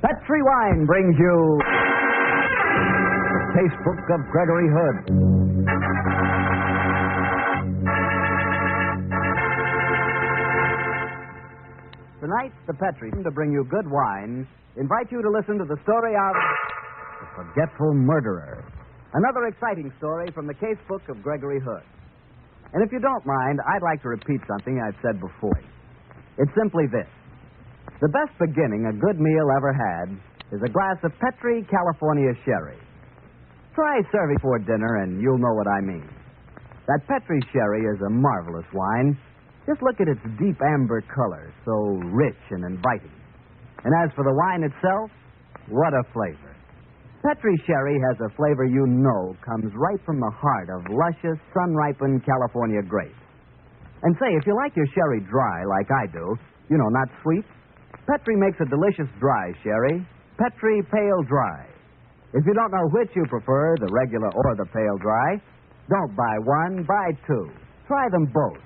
Petri Wine brings you the Casebook of Gregory Hood. Tonight, the Petri, to bring you good wine, invite you to listen to the story of The Forgetful Murderer. Another exciting story from the Casebook of Gregory Hood. And if you don't mind, I'd like to repeat something I've said before. It's simply this. The best beginning a good meal ever had is a glass of Petri California sherry. Try serving before dinner and you'll know what I mean. That Petri sherry is a marvelous wine. Just look at its deep amber color, so rich and inviting. And as for the wine itself, what a flavor. Petri sherry has a flavor you know comes right from the heart of luscious, sun-ripened California grapes. And say, if you like your sherry dry like I do, not sweet, Petri makes a delicious dry sherry, Petri Pale Dry. If you don't know which you prefer, the regular or the pale dry, don't buy one, buy two. Try them both.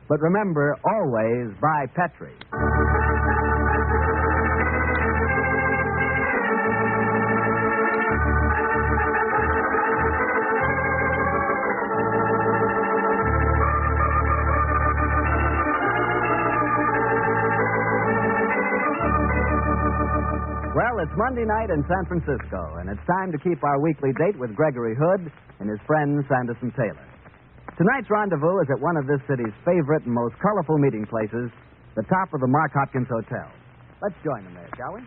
But remember, always buy Petri. Well, it's Monday night in San Francisco, and it's time to keep our weekly date with Gregory Hood and his friend Sanderson Taylor. Tonight's rendezvous is at one of this city's favorite and most colorful meeting places, the top of the Mark Hopkins Hotel. Let's join them there, shall we?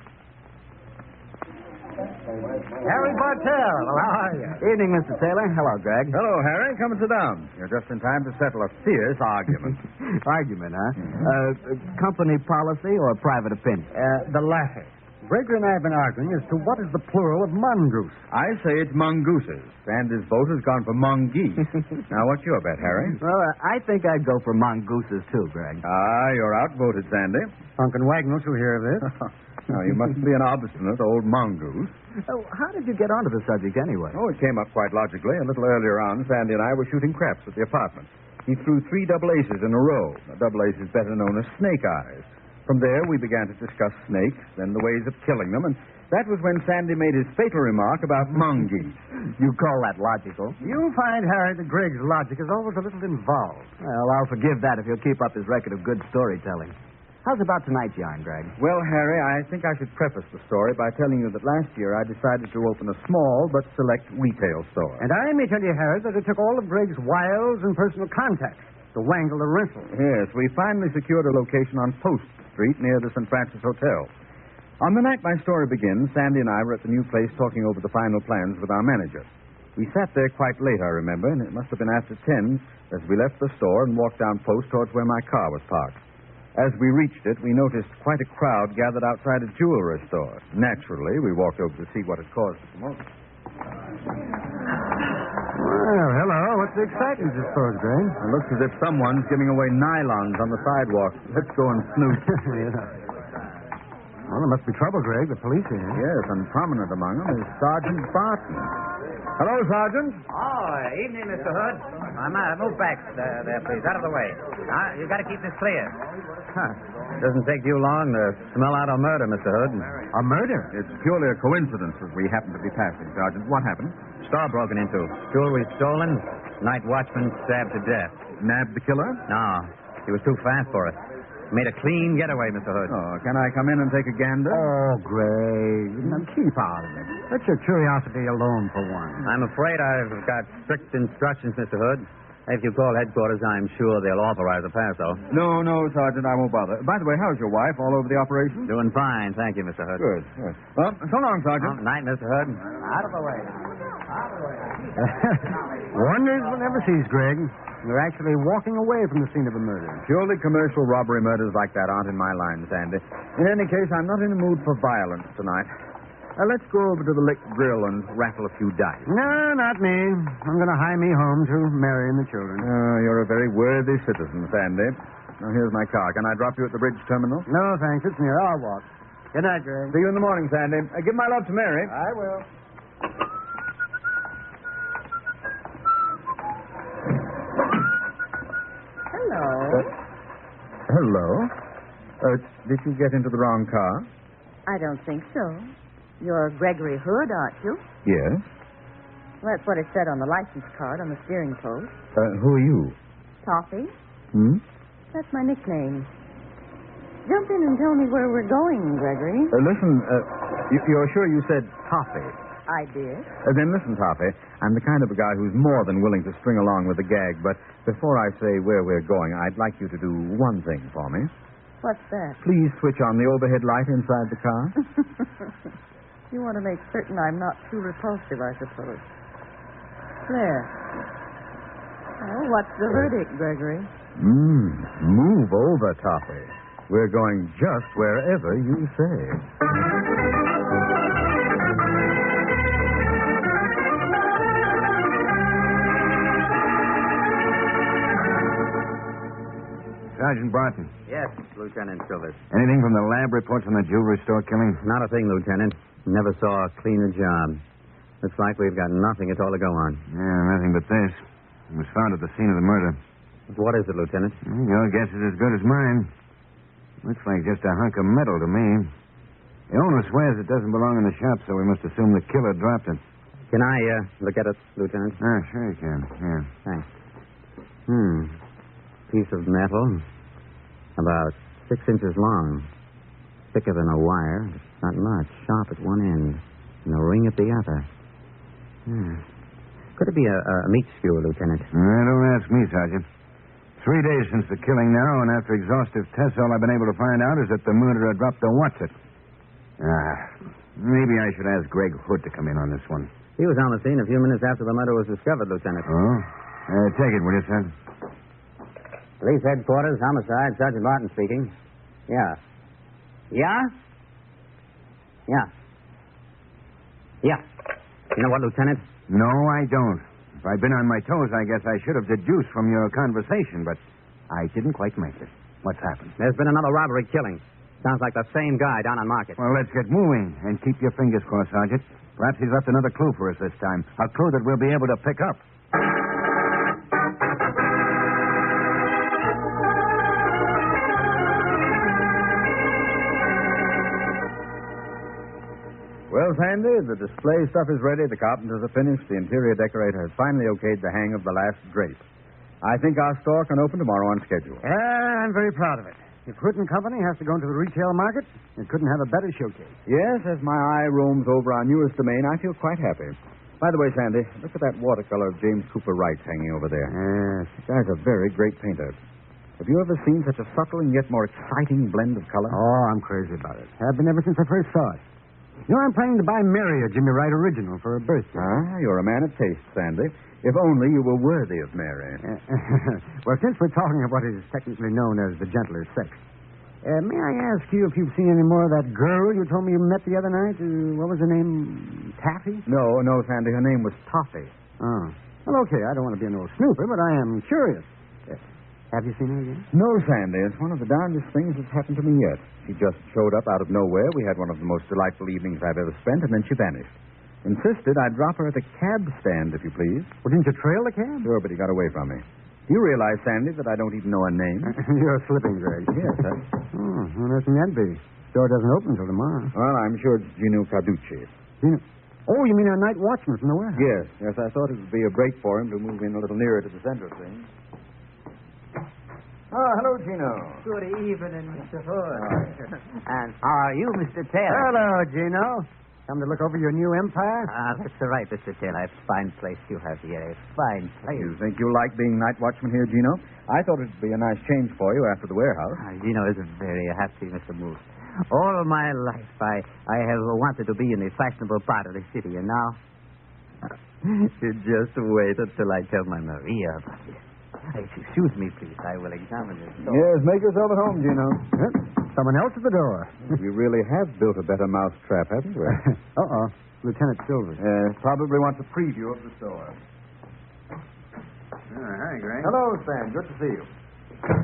Harry Bartell, how are you? Evening, Mr. Taylor. Hello, Greg. Hello, Harry. Come and sit down. You're just in time to settle a fierce argument. Argument, huh? Company policy or private opinion? The latter. Gregory and I have been arguing as to what is the plural of mongoose. I say it's mongooses, and his vote has gone for mongeese. Now, what's your bet, Harry? Well, I think I'd go for mongooses, too, Greg. You're outvoted, Sandy. Uncle Wagnalls will hear of this. Now, you mustn't be an obstinate old mongoose. Oh, how did you get onto the subject anyway? Oh, it came up quite logically. A little earlier on, Sandy and I were shooting craps at the apartment. He threw 3 double aces in a row. A double ace is better known as snake eyes. From there, we began to discuss snakes, then the ways of killing them, and that was when Sandy made his fatal remark about mongoose. You call that logical? You'll find, Harry, that Greg's logic is always a little involved. Well, I'll forgive that if he'll keep up his record of good storytelling. How's about tonight's yarn, Greg? Well, Harry, I think I should preface the story by telling you that last year I decided to open a small but select retail store. And I may tell you, Harry, that it took all of Greg's wiles and personal contacts to wangle the rental. Yes, we finally secured a location on Post Street near the St. Francis Hotel. On the night my story begins, Sandy and I were at the new place talking over the final plans with our manager. We sat there quite late, I remember, and it must have been after 10 as we left the store and walked down Post towards where my car was parked. As we reached it, we noticed quite a crowd gathered outside a jewelry store. Naturally, we walked over to see what had caused the commotion. Well, hello. What's the excitement, I suppose, Greg? It looks as if someone's giving away nylons on the sidewalk. Let's go and snoop. Well, there must be trouble, Greg. The police are here. Yes, and prominent among them is Sergeant Barton. Hello, Sergeant. Oh, evening, Mr. Hood. Move back there, please. Out of the way. Now, you've got to keep this clear. Doesn't take you long to smell out a murder, Mr. Hood. A murder? It's purely a coincidence that we happen to be passing, Sergeant. What happened? Store broken into. Jewelry stolen. Night watchman stabbed to death. Nabbed the killer? No, he was too fast for us. Made a clean getaway, Mr. Hood. Oh, can I come in and take a gander? Oh, Greg. Now, keep out of it. Let your curiosity alone for one. I'm afraid I've got strict instructions, Mr. Hood. If you call headquarters, I'm sure they'll authorize a pass, though. No, Sergeant, I won't bother. By the way, how's your wife? All over the operation? Doing fine, thank you, Mr. Hood. Good. Well, so long, Sergeant. Night, Mr. Hood. Out of the way. Out of the way. Wonders will never cease, Greg. You're actually walking away from the scene of a murder. Purely commercial robbery murders like that aren't in my line, Sandy. In any case, I'm not in the mood for violence tonight. Let's go over to the Lick Grill and raffle a few dice. No, not me. I'm going to hie me home to Mary and the children. You're a very worthy citizen, Sandy. Now, here's my car. Can I drop you at the bridge terminal? No, thanks. It's near. I'll walk. Good night, Greg. See you in the morning, Sandy. Give my love to Mary. I will. Hello. Did you get into the wrong car? I don't think so. You're Gregory Hood, aren't you? Yes. Well, that's what it said on the license card on the steering post. Who are you? Toffee? Hmm? That's my nickname. Jump in and tell me where we're going, Gregory. Listen, you're sure you said Toffee? I did. Then listen, Toffee. I'm the kind of a guy who's more than willing to string along with the gag, but before I say where we're going, I'd like you to do one thing for me. What's that? Please switch on the overhead light inside the car. You want to make certain I'm not too repulsive, I suppose. There. Oh, what's the verdict, Gregory? Move over, Toffee. We're going just wherever you say. Sergeant Barton. Yes, Lieutenant Silvers. Anything from the lab reports on the jewelry store killing? Not a thing, Lieutenant. Never saw a cleaner job. Looks like we've got nothing at all to go on. Yeah, nothing but this. It was found at the scene of the murder. What is it, Lieutenant? Your guess is as good as mine. Looks like just a hunk of metal to me. The owner swears it doesn't belong in the shop, so we must assume the killer dropped it. Can I look at it, Lieutenant? Sure you can. Here. Thanks. Piece of metal, about 6 inches long, thicker than a wire, not much, sharp at one end, and a ring at the other. Could it be a meat skewer, Lieutenant? Don't ask me, Sergeant. 3 days since the killing now, and after exhaustive tests, all I've been able to find out is that the murderer dropped the what's-it. Maybe I should ask Greg Hood to come in on this one. He was on the scene a few minutes after the murder was discovered, Lieutenant. Oh? Take it, will you, sir? Police headquarters, homicide, Sergeant Martin speaking. Yeah. Yeah? Yeah. Yeah. You know what, Lieutenant? No, I don't. If I'd been on my toes, I guess I should have deduced from your conversation, but I didn't quite make it. What's happened? There's been another robbery killing. Sounds like the same guy down on Market. Well, let's get moving and keep your fingers crossed, Sergeant. Perhaps he's left another clue for us this time. A clue that we'll be able to pick up. Well, Sandy, the display stuff is ready. The carpenters are finished. The interior decorator has finally okayed the hang of the last drape. I think our store can open tomorrow on schedule. Yeah, I'm very proud of it. If Hood and Company has to go into the retail market, it couldn't have a better showcase. Yes, as my eye roams over our newest domain, I feel quite happy. By the way, Sandy, look at that watercolor of James Cooper Wright's hanging over there. Yes. The guy's a very great painter. Have you ever seen such a subtle and yet more exciting blend of color? Oh, I'm crazy about it. Have been ever since I first saw it. You know, I'm planning to buy Mary a Jimmy Wright original for her birthday. You're a man of taste, Sandy. If only you were worthy of Mary. Well, since we're talking of what is technically known as the gentler sex, may I ask you if you've seen any more of that girl you told me you met the other night? What was her name? Taffy? No, Sandy. Her name was Toffee. Oh. Well, okay. I don't want to be an old snooper, but I am curious. Have you seen her again? No, Sandy. It's one of the darndest things that's happened to me yet. She just showed up out of nowhere. We had one of the most delightful evenings I've ever spent, and then she vanished. Insisted I'd drop her at the cab stand, if you please. Well, didn't you trail the cab? Sure, but he got away from me. Do you realize, Sandy, that I don't even know her name? You're slipping, Greg. Yes, sir. Oh, well, how can that be? Store doesn't open until tomorrow. Well, I'm sure it's Gino Carducci. Gino? Oh, you mean our night watchman from the warehouse? Yes, I thought it would be a break for him to move in a little nearer to the center of things. Oh, hello, Gino. Good evening, Mr. Hood. And how are you, Mr. Taylor? Hello, Gino. Come to look over your new empire? That's right, Mr. Taylor. A fine place you have here. A fine place. You think you'll like being night watchman here, Gino? I thought it'd be a nice change for you after the warehouse. Gino is very happy, Mr. Moose. All my life, I have wanted to be in the fashionable part of the city, and now you just wait until I tell my Maria about it. Excuse me, please. I will examine this door. Yes, make yourself at home, Gino. Someone else at the door. We really have built a better mousetrap, haven't we? Uh-oh. Lieutenant Silvers. Probably wants a preview of the store. Hi, Greg. Hello, Stan. Good to see you.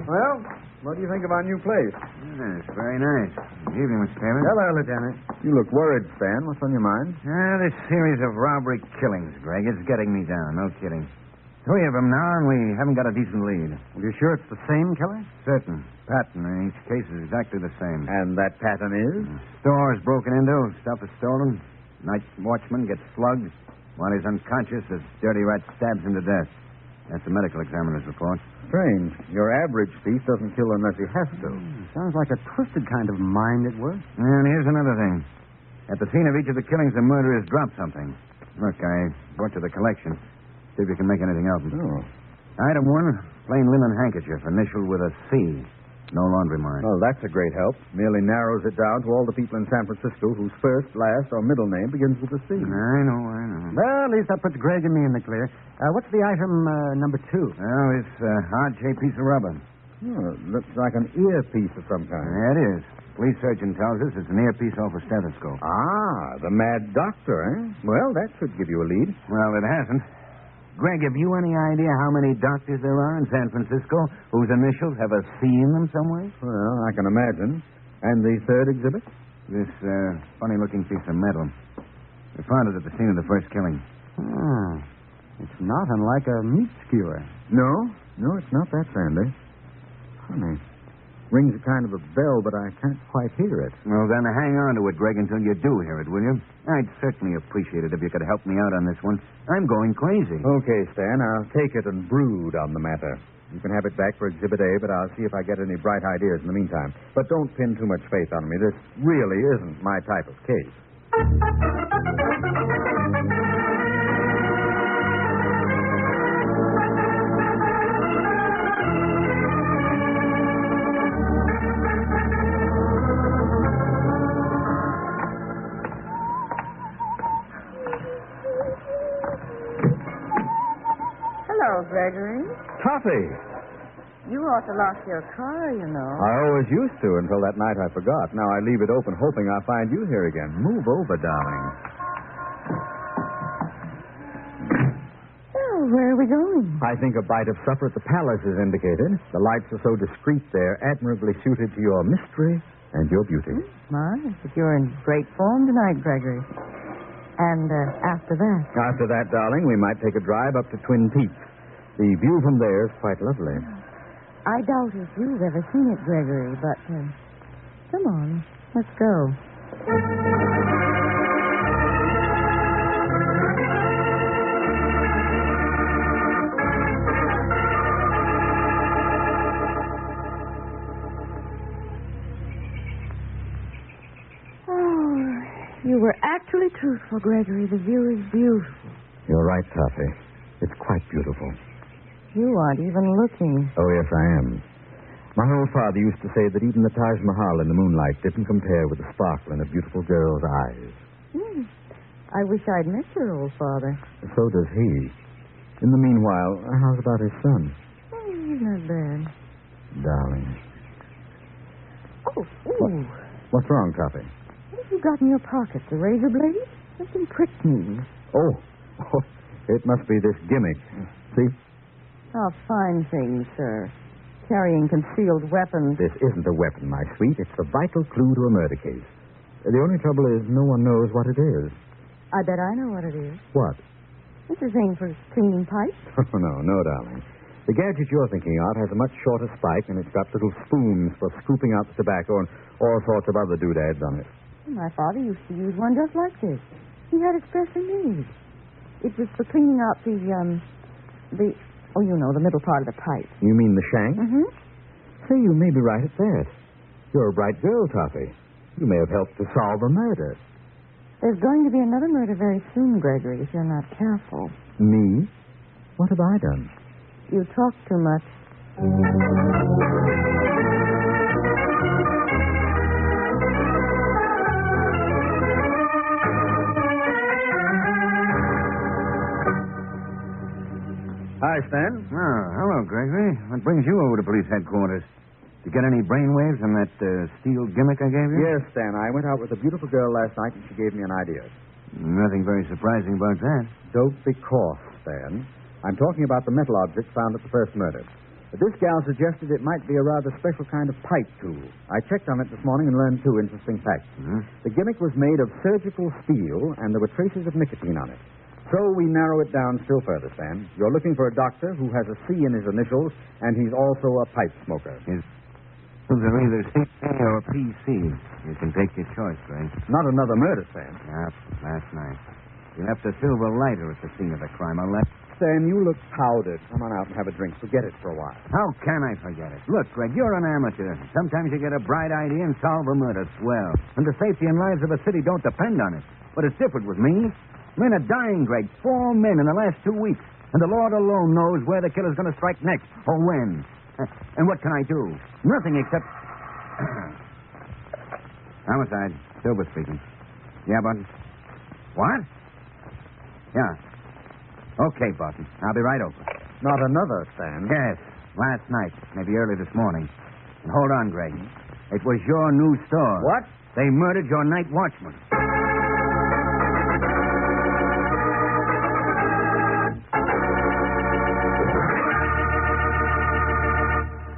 Well, what do you think of our new place? It's very nice. Good evening, Mr. Taylor. Hello, Lieutenant. You look worried, Stan. What's on your mind? This series of robbery killings, Greg, it's getting me down. No kidding. Three of them now, and we haven't got a decent lead. Are you sure it's the same killer? Certain. Pattern in each case is exactly the same. And that pattern is? Store is broken into, stuff is stolen. Night watchman gets slugged. While he's unconscious, this dirty rat stabs him to death. That's the medical examiner's report. Strange. Your average thief doesn't kill unless he has to. Sounds like a twisted kind of mind at work. And here's another thing. At the scene of each of the killings, the murderers dropped something. Look, I brought you the collection. See if you can make anything out of it. Oh. Item 1, plain linen handkerchief, initialed with a C. No laundry mark. Well, that's a great help. Merely narrows it down to all the people in San Francisco whose first, last, or middle name begins with a C. I know. Well, at least that puts Greg and me in the clear. What's the item number 2? Well, it's a hard-shaped piece of rubber. Oh, it looks like an earpiece of some kind. Yeah, it is. Police surgeon tells us it's an earpiece off a stethoscope. Ah, the mad doctor, eh? Well, that should give you a lead. Well, it hasn't. Greg, have you any idea how many doctors there are in San Francisco whose initials have a C in them somewhere? Well, I can imagine. And the third exhibit? This funny-looking piece of metal. We found it at the scene of the first killing. It's not unlike a meat skewer. No, it's not that, Sandy. Funny. Rings a kind of a bell, but I can't quite hear it. Well, then hang on to it, Greg, until you do hear it, will you? I'd certainly appreciate it if you could help me out on this one. I'm going crazy. Okay, Stan, I'll take it and brood on the matter. You can have it back for Exhibit A, but I'll see if I get any bright ideas in the meantime. But don't pin too much faith on me. This really isn't my type of case. Hello, Gregory. Toffee! You ought to lock your car, you know. I always used to until that night I forgot. Now I leave it open hoping I'll find you here again. Move over, darling. Oh, where are we going? I think a bite of supper at the palace is indicated. The lights are so discreet there, admirably suited to your mystery and your beauty. My, but you're in great form tonight, Gregory. And after that? After that, darling, we might take a drive up to Twin Peaks. The view from there is quite lovely. I doubt if you've ever seen it, Gregory, but come on, let's go. Oh, you were actually truthful, Gregory. The view is beautiful. You're right, Toffee. It's quite beautiful. You aren't even looking. Oh, yes, I am. My old father used to say that even the Taj Mahal in the moonlight didn't compare with the sparkle in a beautiful girl's eyes. I wish I'd met your old father. So does he. In the meanwhile, how's about his son? He's not bad. Darling. Oh, ooh. What's wrong, Toffee? What have you got in your pocket? The razor blade? Something pricked me. Oh, it must be this gimmick. See? Oh, fine thing, sir. Carrying concealed weapons. This isn't a weapon, my sweet. It's the vital clue to a murder case. The only trouble is no one knows what it is. I bet I know what it is. What? It's a thing for cleaning pipes. Oh, no, darling. The gadget you're thinking of has a much shorter spike, and it's got little spoons for scooping out the tobacco and all sorts of other doodads on it. My father used to use one just like this. He had it specially made. It was for cleaning out the middle part of the pipe. You mean the shank? Mm-hmm. Say, you may be right at that. You're a bright girl, Toffee. You may have helped to solve a murder. There's going to be another murder very soon, Gregory, if you're not careful. Me? What have I done? You talk too much. Hi, Stan. Oh, hello, Gregory. What brings you over to police headquarters? Did you get any brainwaves from that steel gimmick I gave you? Yes, Stan. I went out with a beautiful girl last night, and she gave me an idea. Nothing very surprising about that. Don't be coarse, Stan. I'm talking about the metal object found at the first murder. This gal suggested it might be a rather special kind of pipe tool. I checked on it this morning and learned 2 interesting facts. Mm-hmm. The gimmick was made of surgical steel, and there were traces of nicotine on it. So we narrow it down still further, Sam. You're looking for a doctor who has a C in his initials, and he's also a pipe smoker. They're either CP or PC. You can take your choice, Greg. Not another murder, Sam. Yep, last night. You left a silver lighter at the scene of the crime. I left. Sam, you look powdered. Come on out and have a drink. Forget it for a while. How can I forget it? Look, Greg, you're an amateur. Sometimes you get a bright idea and solve a murder. Swell. And the safety and lives of a city don't depend on it. But it's different with me. Men are dying, Greg. 4 men in the last 2 weeks. And the Lord alone knows where the killer's going to strike next or when. And what can I do? Nothing except... Homicide. Silver speaking. Yeah, Button? What? Yeah. Okay, Button. I'll be right over. Not another, Sam. Yes. Last night. Maybe early this morning. And hold on, Greg. It was your new store. What? They murdered your night watchman.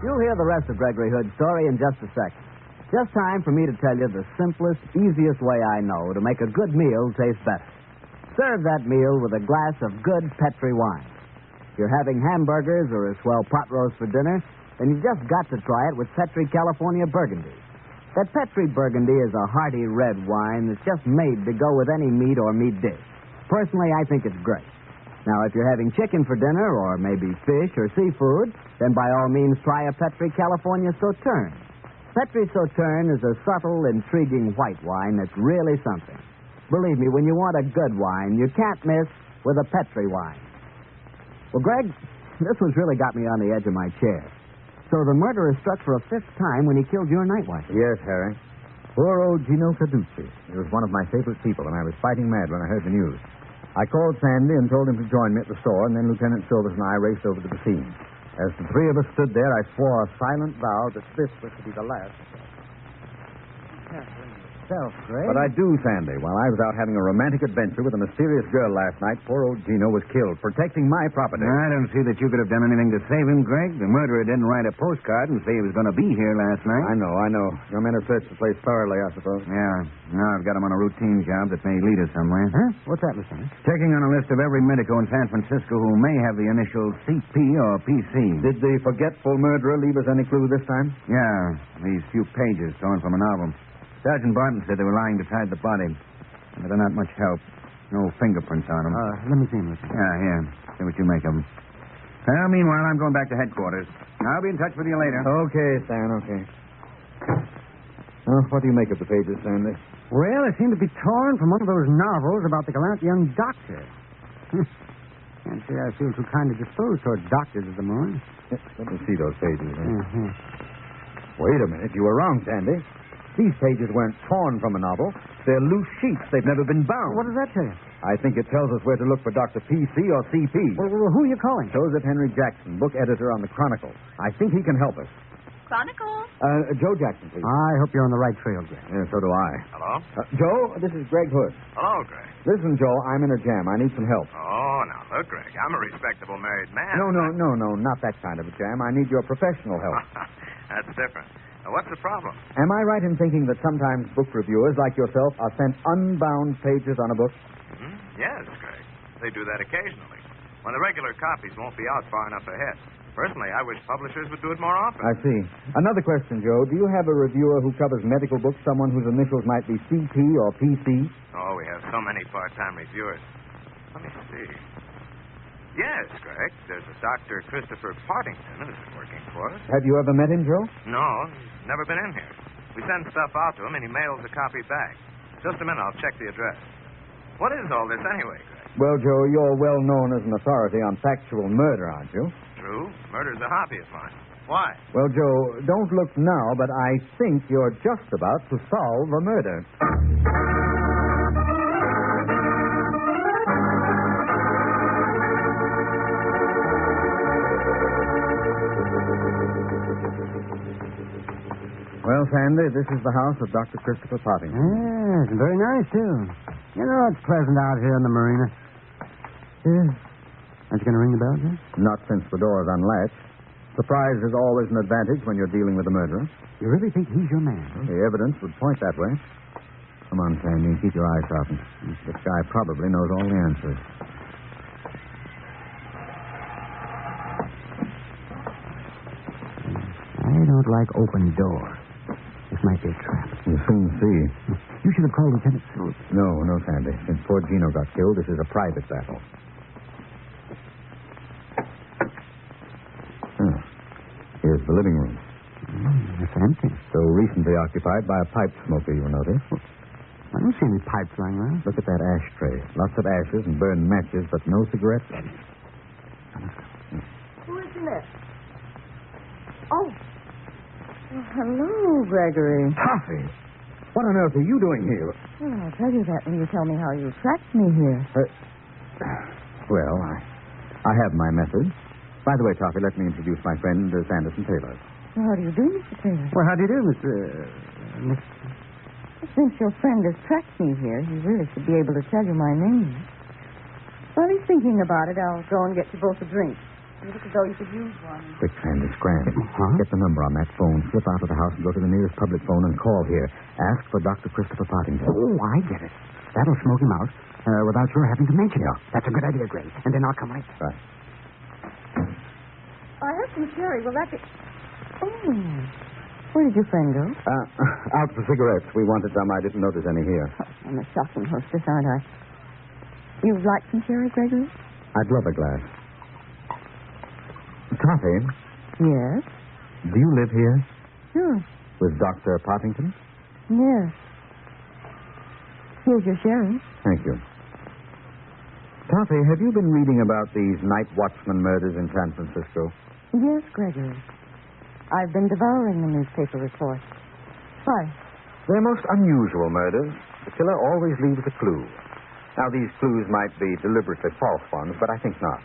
You'll hear the rest of Gregory Hood's story in just a second. Just time for me to tell you the simplest, easiest way I know to make a good meal taste better. Serve that meal with a glass of good Petri wine. If you're having hamburgers or a swell pot roast for dinner, then you've just got to try it with Petri California Burgundy. That Petri Burgundy is a hearty red wine that's just made to go with any meat or meat dish. Personally, I think it's great. Now, if you're having chicken for dinner or maybe fish or seafood, then by all means try a Petri California Sauterne. Petri Sauterne is a subtle, intriguing white wine that's really something. Believe me, when you want a good wine, you can't miss with a Petri wine. Well, Greg, this one's really got me on the edge of my chair. So the murderer struck for a 5th time when he killed your night watch. Yes, Harry. Poor old Gino Caducci. He was one of my favorite people, and I was fighting mad when I heard the news. I called Sandy and told him to join me at the store, and then Lieutenant Silvers and I raced over to the scene. As the 3 of us stood there, I swore a silent vow that this was to be the last. Greg. But I do, Sandy. While I was out having a romantic adventure with a mysterious girl last night, poor old Gino was killed, protecting my property. I don't see that you could have done anything to save him, Greg. The murderer didn't write a postcard and say he was going to be here last night. I know. Your men have searched the place thoroughly, I suppose. Yeah. Now I've got him on a routine job that may lead us somewhere. Huh? What's that, Lieutenant? Checking on a list of every medico in San Francisco who may have the initials CP or PC. Did the forgetful murderer leave us any clue this time? Yeah, these few pages torn from a novel. Sergeant Barton said they were lying beside the body. But they're not much help. No fingerprints on them. Let me see him, Lieutenant. Yeah, here. See what you make of them. Well, meanwhile, I'm going back to headquarters. I'll be in touch with you later. Okay, Stan, okay. What do you make of the pages, Sandy? Well, they seem to be torn from one of those novels about the gallant young doctor. Can't say I feel too kindly disposed towards doctors at the moment. Let me see those pages. Mm-hmm. Wait a minute. You were wrong, Sandy. These pages weren't torn from a novel. They're loose sheets. They've never been bound. What does that tell you? I think it tells us where to look for Dr. PC or CP. Well, who are you calling? Joseph Henry Jackson, book editor on the Chronicle. I think he can help us. Chronicle? Joe Jackson, please. I hope you're on the right trail, Greg. Yeah, so do I. Hello? Joe, this is Greg Hood. Hello, Greg. Listen, Joe, I'm in a jam. I need some help. Oh, now, look, Greg, I'm a respectable married man. No, not that kind of a jam. I need your professional help. That's different. Now, what's the problem? Am I right in thinking that sometimes book reviewers like yourself are sent unbound pages on a book? Yes, Greg. They do that occasionally, when the regular copies won't be out far enough ahead. Personally, I wish publishers would do it more often. I see. Another question, Joe. Do you have a reviewer who covers medical books, someone whose initials might be CP or PC? Oh, we have so many part-time reviewers. Let me see. Yes, Greg. There's a Dr. Christopher Partington who's been working for us. Have you ever met him, Joe? No, he's never been in here. We send stuff out to him, and he mails a copy back. Just a minute, I'll check the address. What is all this anyway, Greg? Well, Joe, you're well known as an authority on factual murder, aren't you? True. Murder's a hobby of mine. Why? Well, Joe, don't look now, but I think you're just about to solve a murder. Well, Sandy, this is the house of Dr. Christopher Partington. Yes, very nice, too. You know, it's pleasant out here in the marina. Yeah. Aren't you going to ring the bell, Jim? Not since the door is unlatched. Surprise is always an advantage when you're dealing with a murderer. You really think he's your man? Well, the evidence would point that way. Come on, Sandy, keep your eyes sharpened. This guy probably knows all the answers. don't like open doors. This might be a trap. We'll soon see. You should have called Lieutenant Phillips. No, Sandy. Since poor Gino got killed, this is a private battle. Here's the living room. It's empty. So recently occupied by a pipe smoker, you'll notice. I don't see any pipes lying around. Look at that ashtray. Lots of ashes and burned matches, but no cigarettes. Who is in there? Oh. Hello, Gregory. Toffee! What on earth are you doing here? Well, I'll tell you that when you tell me how you tracked me here. Well, I have my methods. By the way, Toffee, let me introduce my friend, Sanderson Taylor. Well, how do you do, Mr. Taylor? Well, how do you do, Mr. Since your friend has tracked me here, he really should be able to tell you my name. While he's thinking about it, I'll go and get you both a drink. You look as though you could use one. Quick, Sandy, scram. Huh? Get the number on that phone, slip out of the house and go to the nearest public phone and call here. Ask for Dr. Christopher Partington. Oh, I get it. That'll smoke him out without your having to mention it. That's a good idea, Gray. And then I'll come right. Right. I have some sherry. Will that be... Oh. Where did your friend go? Out for cigarettes. We wanted some. I didn't notice any here. Oh, I'm a shocking hostess, aren't I? You'd like some sherry, Gregory? I'd love a glass. Toffee, Yes. do you live here Sure. with Dr. Partington? Yes. Here's your sherry. Thank you. Toffee, have you been reading about these night watchman murders in San Francisco? Yes, Gregory. I've been devouring the newspaper reports. Why? They're most unusual murders. The killer always leaves a clue. Now, these clues might be deliberately false ones, but I think not.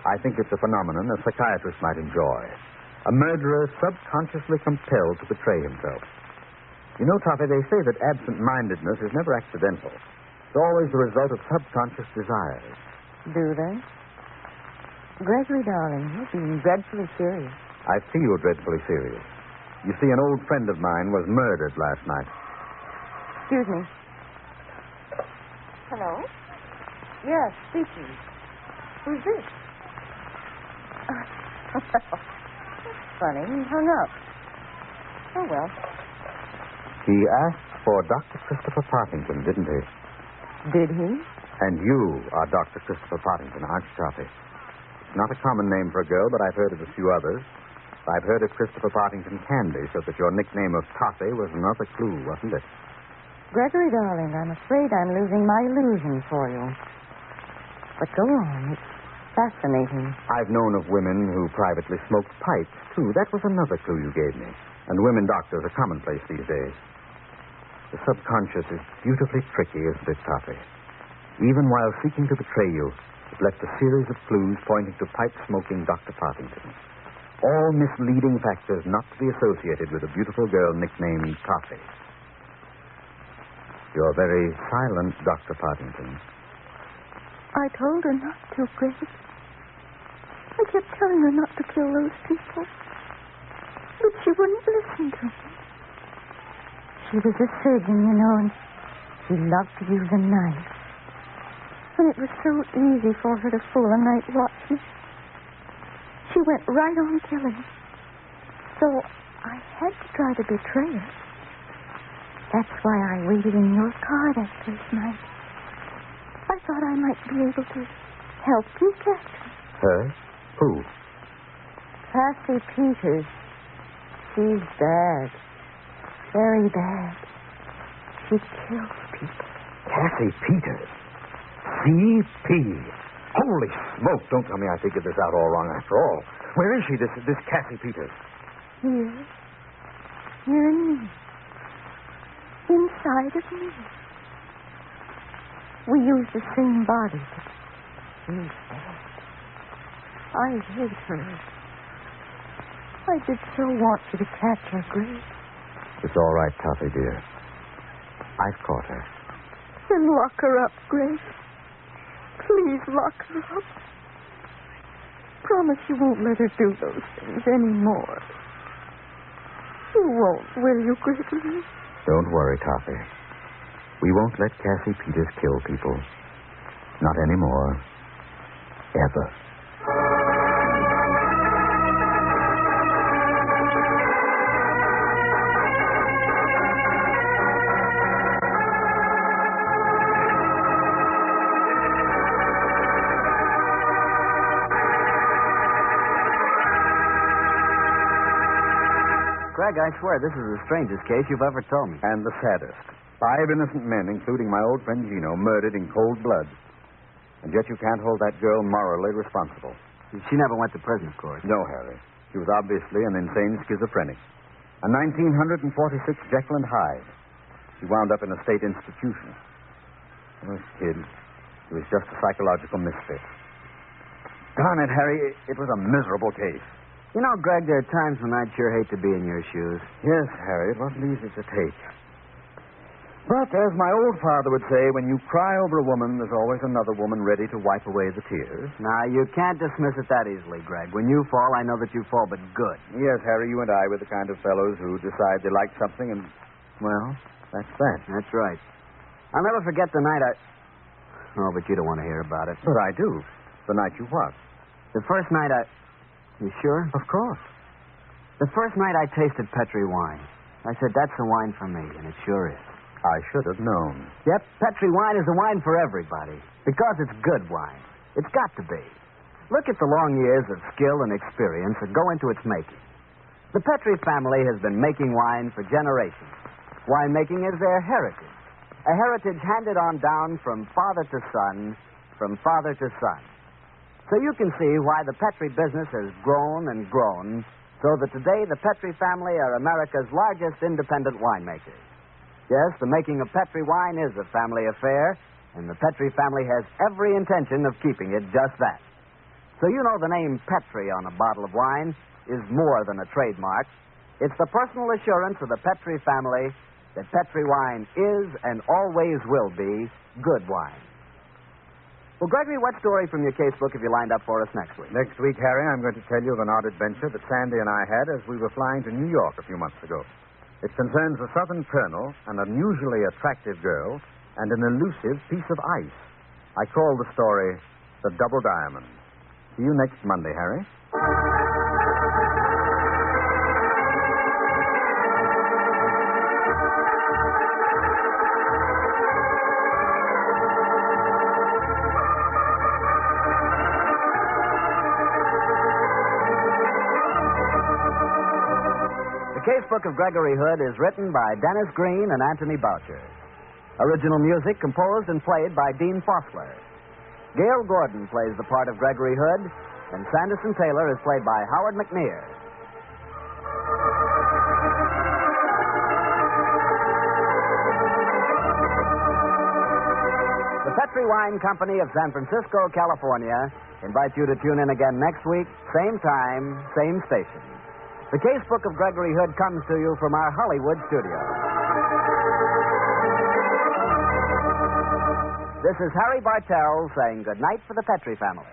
I think it's a phenomenon a psychiatrist might enjoy. A murderer subconsciously compelled to betray himself. You know, Toffee, they say that absent-mindedness is never accidental. It's always the result of subconscious desires. Do they? Gregory, darling, you're being dreadfully serious. I feel dreadfully serious. You see, an old friend of mine was murdered last night. Excuse me. Hello? Yes, speaking. Who's this? Funny, he hung up. Oh, well. He asked for Dr. Christopher Partington, didn't he? Did he? And you are Dr. Christopher Partington, aren't you, Toffee? It's not a common name for a girl, but I've heard of a few others. I've heard of Christopher Partington Candy, so that your nickname of Toffee was another clue, wasn't it? Gregory, darling, I'm afraid I'm losing my illusion for you. But go on. It's fascinating. I've known of women who privately smoked pipes, too. That was another clue you gave me. And women doctors are commonplace these days. The subconscious is beautifully tricky, isn't it, Toffee? Even while seeking to betray you, it left a series of clues pointing to pipe-smoking Dr. Partington. All misleading factors not to be associated with a beautiful girl nicknamed Toffee. You're very silent, Dr. Partington. I told her not to, Greg. I kept telling her not to kill those people. But she wouldn't listen to me. She was a surgeon, you know, and she loved to use a knife. And it was so easy for her to fool a night watchman. She went right on killing. So I had to try to betray her. That's why I waited in your car that first night. I thought I might be able to help you catch her. Her? Who? Cassie Peters. She's bad. Very bad. She kills people. Cassie Peters. C.P. Holy smoke. Don't tell me I figured this out all wrong after all. Where is she, this Cassie Peters? Here. Here in me. Inside of me. We use the same body, but she's bad. I hate her. I did so want you to catch her, Grace. It's all right, Toffee, dear. I've caught her. Then lock her up, Grace. Please lock her up. Promise you won't let her do those things anymore. You won't, will you, Gregory? Don't worry, Toffee. We won't let Cassie Peters kill people. Not anymore. Ever. Greg, I swear this is the strangest case you've ever told me. And the saddest. 5 innocent men, including my old friend Gino, murdered in cold blood. And yet you can't hold that girl morally responsible. She never went to prison, of course. No, Harry. She was obviously an insane schizophrenic. A 1946 Jekyll and Hyde. She wound up in a state institution. This kid, he was just a psychological misfit. Darn it, Harry, it was a miserable case. You know, Greg, there are times when I'd sure hate to be in your shoes. Yes, Harry, it wasn't easy to take. But as my old father would say, when you cry over a woman, there's always another woman ready to wipe away the tears. Now, you can't dismiss it that easily, Greg. When you fall, I know that you fall, but good. Yes, Harry, you and I were the kind of fellows who decide they like something and, well, that's that. That's right. I'll never forget the night I... Oh, but you don't want to hear about it. But I do. The night you what? The first night I... You sure? Of course. The first night I tasted Petri wine. I said, that's the wine for me, and it sure is. I should have known. Yep, Petri wine is a wine for everybody. Because it's good wine. It's got to be. Look at the long years of skill and experience that go into its making. The Petri family has been making wine for generations. Winemaking is their heritage. A heritage handed on down from father to son, from father to son. So you can see why the Petri business has grown and grown, so that today the Petri family are America's largest independent winemakers. Yes, the making of Petri wine is a family affair, and the Petri family has every intention of keeping it just that. So you know the name Petri on a bottle of wine is more than a trademark. It's the personal assurance of the Petri family that Petri wine is and always will be good wine. Well, Gregory, what story from your casebook have you lined up for us next week? Next week, Harry, I'm going to tell you of an odd adventure that Sandy and I had as we were flying to New York a few months ago. It concerns a Southern colonel, an unusually attractive girl, and an elusive piece of ice. I call the story The Double Diamond. See you next Monday, Harry. The Casebook of Gregory Hood is written by Dennis Green and Anthony Boucher. Original music composed and played by Dean Fossler. Gail Gordon plays the part of Gregory Hood, and Sanderson Taylor is played by Howard McNear. The Petri Wine Company of San Francisco, California, invites you to tune in again next week, same time, same station. The Casebook of Gregory Hood comes to you from our Hollywood studio. This is Harry Bartell saying good night for the Petri family.